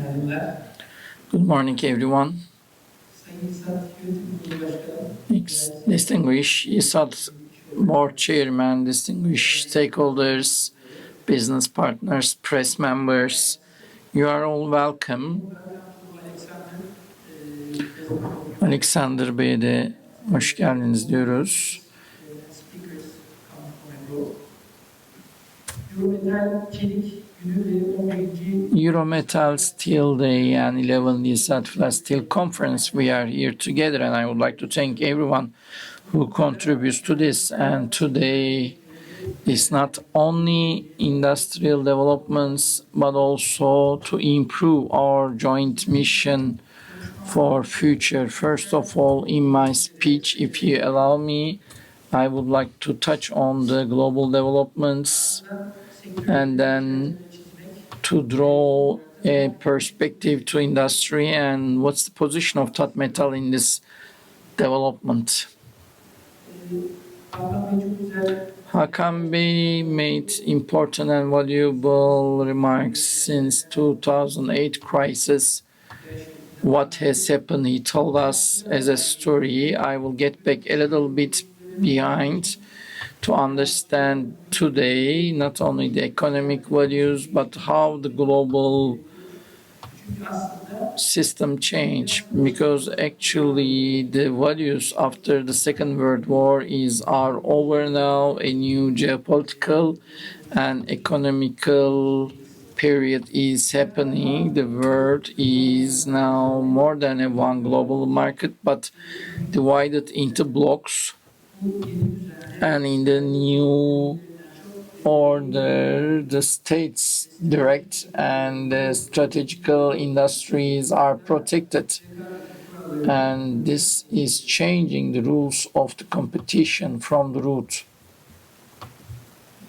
Good morning, everyone. Distinguished YISAD Board Chairman, distinguished stakeholders, business partners, press members, you are all welcome. Alexander Bey'e de hoş geldiniz diyoruz. Eurometal Steel Day and 11th YISAD Flat Steel Conference. We are here together, and I would like to thank everyone who contributes to this. And today is not only industrial developments, but also to improve our joint mission for future. First of all, in my speech, if you allow me, I would like to touch on the global developments and then to draw a perspective to industry and what's the position of Tatmetal in this development. Hakan Bey made important and valuable remarks since 2008 crisis. What has happened, he told us as a story. I will get back a little bit behind to understand today not only the economic values but how the global system changed, because actually the values after the Second World War are over now. A new geopolitical and economical period is happening. The world is now more than a one global market but divided into blocks. And in the new order, the states direct and the strategical industries are protected. And this is changing the rules of the competition from the root.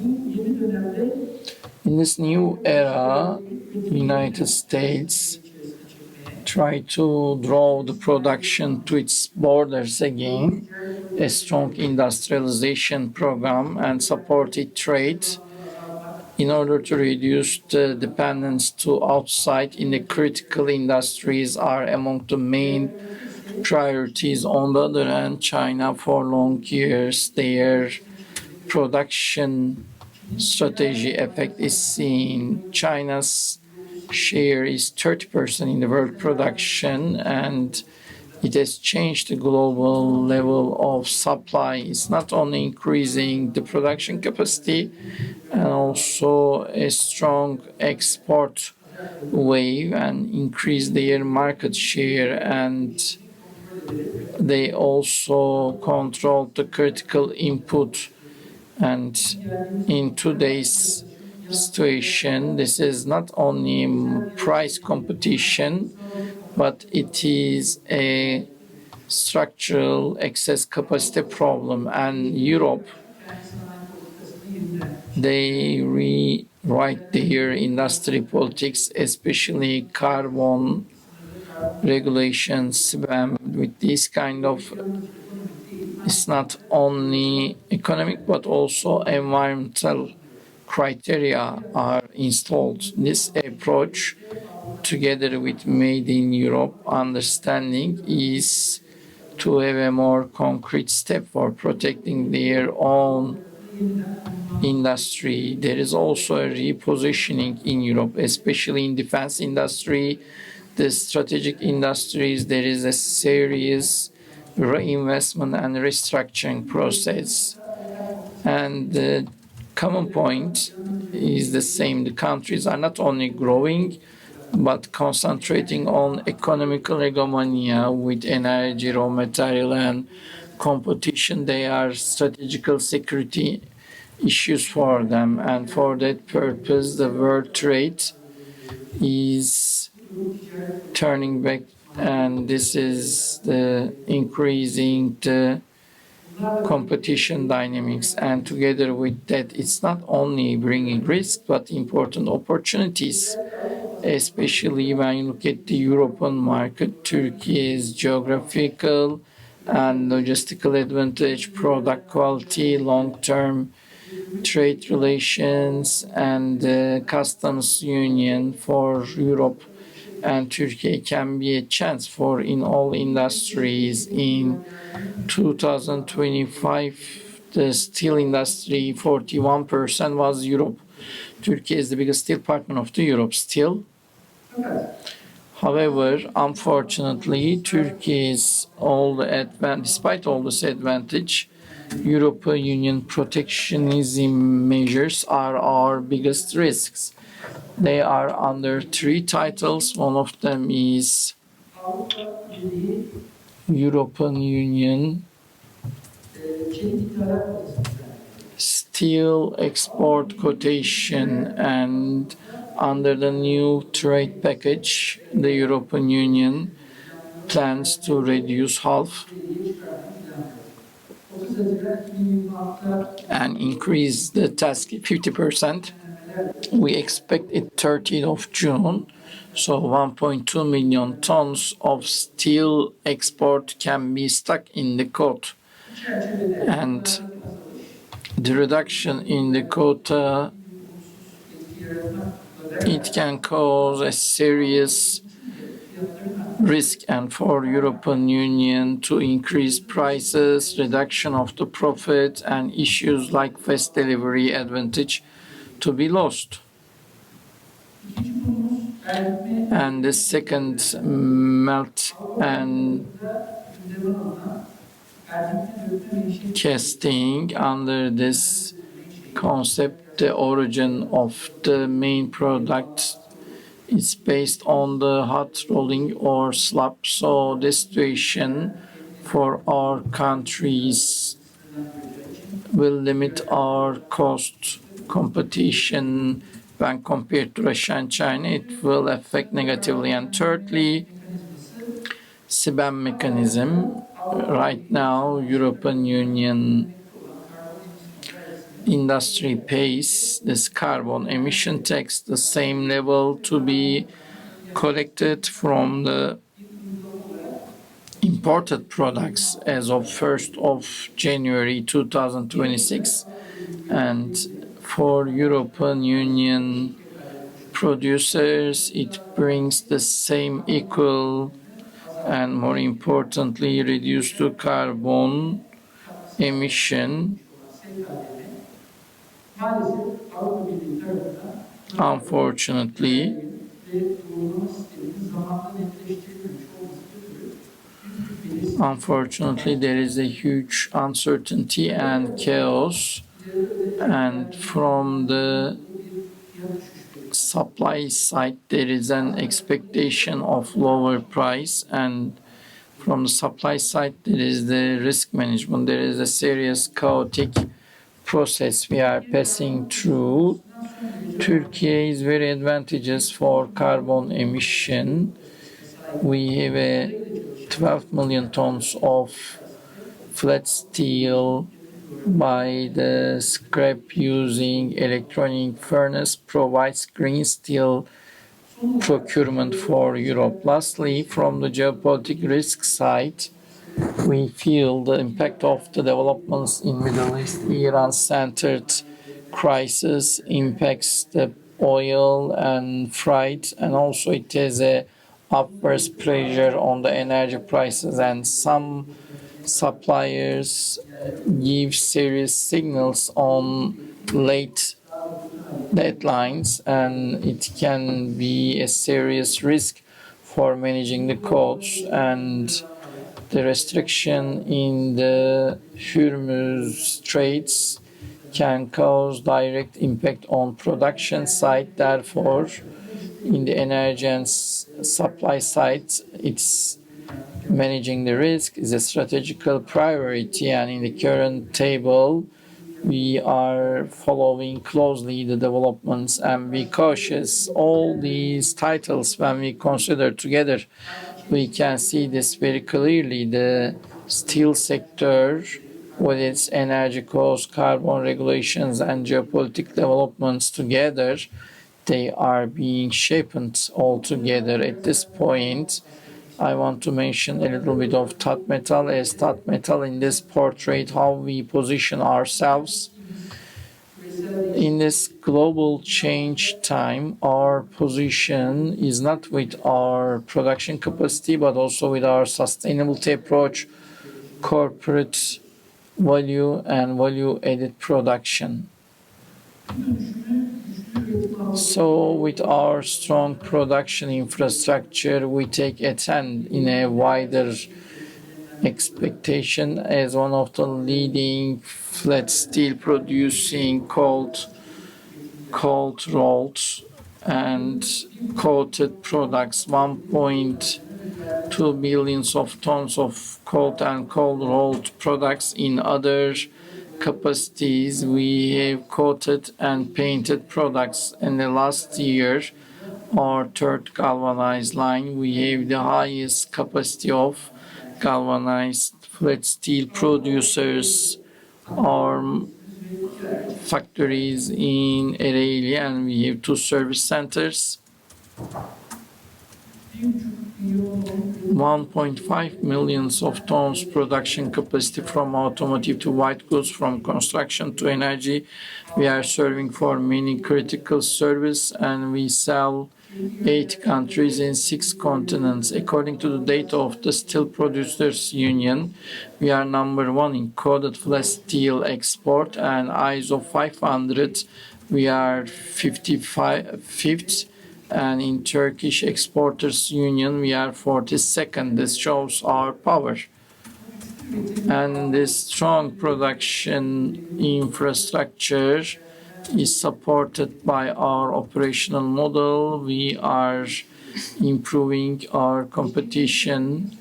In this new era, United States try to draw the production to its borders again, a strong industrialization program and supported trade in order to reduce the dependence to outside in the critical industries are among the main priorities. On the other hand, China for long years, their production strategy effect is seen. China's share is 30% in the world production, and it has changed the global level of supply. It's not only increasing the production capacity and also a strong export wave and increase their market share, and they also control the critical input. And in today's situation, this is not only price competition, but it is a structural excess capacity problem. And Europe, they rewrite their industry politics, especially carbon regulations, with this kind of, it's not only economic but also environmental criteria are installed. This approach, together with Made in Europe understanding, is to have a more concrete step for protecting their own industry. There is also a repositioning in Europe, especially in defense industry, the strategic industries. There is a serious reinvestment and restructuring process. And the common point is the same. The countries are not only growing, but concentrating on economical hegemony with energy, raw material, and competition. They are strategical security issues for them. And for that purpose, the world trade is turning back, and this is the increasing the competition dynamics. And together with that, it's not only bringing risk but important opportunities, especially when you look at the European market. Turkey's geographical and logistical advantage, product quality, long-term trade relations, and the customs union for Europe and Turkey can be a chance for in all industries. In 2025, the steel industry 41% was Europe. Turkey is the biggest steel partner of the Europe still. However, unfortunately, Turkey's despite all this advantage, European Union protectionism measures are our biggest risks. They are under three titles. One of them is European Union Steel Export Quotation, and under the new trade package, the European Union plans to reduce half and increase the tax 50%. We expect it 30th of June, so 1.2 million tons of steel export can be stuck in the quota. And the reduction in the quota, it can cause a serious risk and for European Union to increase prices, reduction of the profit, and issues like fast delivery advantage to be lost. And the second melt and casting, under this concept, the origin of the main product is based on the hot rolling or slab. So the situation for our countries will limit our cost competition when compared to Russia and China. It will affect negatively. And thirdly, CBAM mechanism. Right now, European Union industry pays this carbon emission tax the same level to be collected from the imported products as of 1st of January 2026. And for European Union producers, it brings the same equal and, more importantly, reduced to carbon emission. Unfortunately, there is a huge uncertainty and chaos, and from the supply side there is an expectation of lower price, and from the supply side there is the risk management. There is a serious chaotic process we are passing through. Turkey is very advantageous for carbon emission. We have 12 million tons of flat steel by the scrap using electronic furnace provides green steel procurement for Europe. Lastly, from the geopolitical risk side, we feel the impact of the developments in Middle East. Iran-centered crisis impacts the oil and freight, and also it has a upward pressure on the energy prices, and some suppliers give serious signals on late deadlines, and it can be a serious risk for managing the costs. And the restriction in the Hormuz Straits can cause direct impact on production side. Therefore, in the energy and supply side, it's managing the risk is a strategical priority, and in the current table we are following closely the developments and be cautious. All these titles, when we consider together, we can see this very clearly. The steel sector, with its energy costs, carbon regulations, and geopolitical developments together, they are being shaped all together. At this point, I want to mention a little bit of Tatmetal, as Tatmetal in this portrait how we position ourselves. In this global change time, our position is not with our production capacity, but also with our sustainability approach, corporate value, and value-added production. So, with our strong production infrastructure, we take a stand in a wider expectation as one of the leading flat steel producing cold rolled and coated products. 1.2 billions of tons of cold and cold rolled products. In other capacities, we have coated and painted products. In the last year, our third galvanized line, we have the highest capacity of galvanized flat steel producers. Our factories in Ereğli, and we have 2 service centers. 1.5 millions of tons production capacity from automotive to white goods, from construction to energy. We are serving for many critical service, and we sell 8 countries in 6 continents. According to the data of the Steel Producers Union, we are number 1 in coated flat steel export, and ISO 500 we are 55th, and in Turkish Exporters Union we are 42nd. This shows our power. And this strong production infrastructure is supported by our operational model. We are improving our competition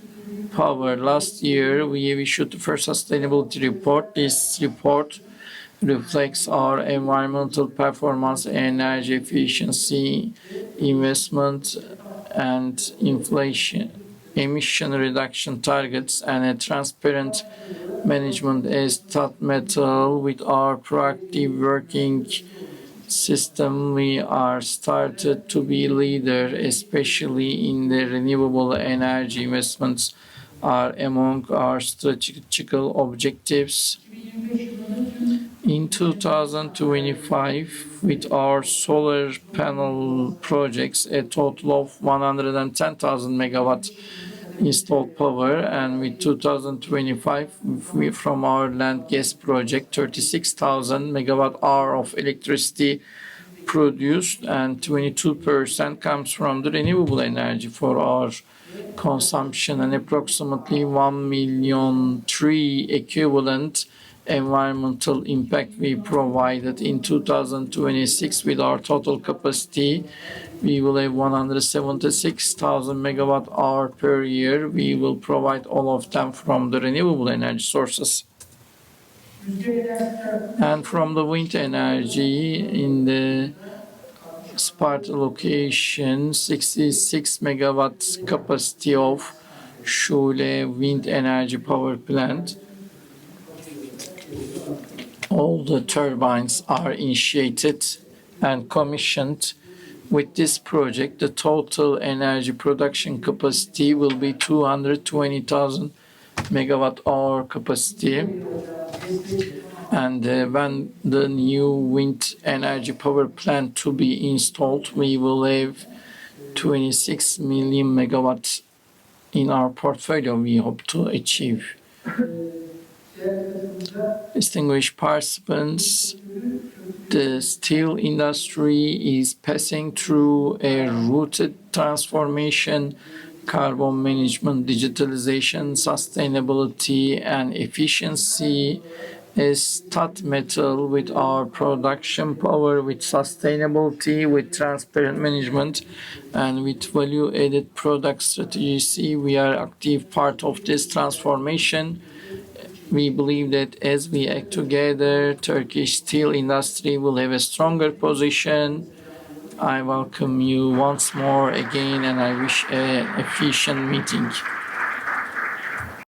power. Last year, we issued the first sustainability report. This report reflects our environmental performance, energy efficiency, investment, and emission reduction targets, and a transparent management as Tatmetal. With our proactive working system, we are started to be leader, especially in the renewable energy. Investments are among our strategical objectives. In 2025, with our solar panel projects, a total of 110,000 megawatts installed power, and with 2025 from our land gas project, 36,000 megawatt hour of electricity produced, and 22% comes from the renewable energy for our consumption, and approximately 1 million tree equivalent environmental impact we provided. In 2026, with our total capacity, we will have 176,000 megawatt hour per year. We will provide all of them from the renewable energy sources. And from the wind energy, in the Sparta location, 66 megawatts capacity of Şule wind energy power plant. All the turbines are initiated and commissioned. With this project, the total energy production capacity will be 220,000 megawatt hour capacity. And when the new wind energy power plant to be installed, we will have 26 million megawatts in our portfolio we hope to achieve. Distinguished participants, the steel industry is passing through a rooted transformation. Carbon management, digitalization, sustainability, and efficiency. As Tatmetal, with our production power, with sustainability, with transparent management, and with value-added product strategy, we are active part of this transformation. We believe that as we act together, Turkish steel industry will have a stronger position. I welcome you once more again, and I wish an efficient meeting.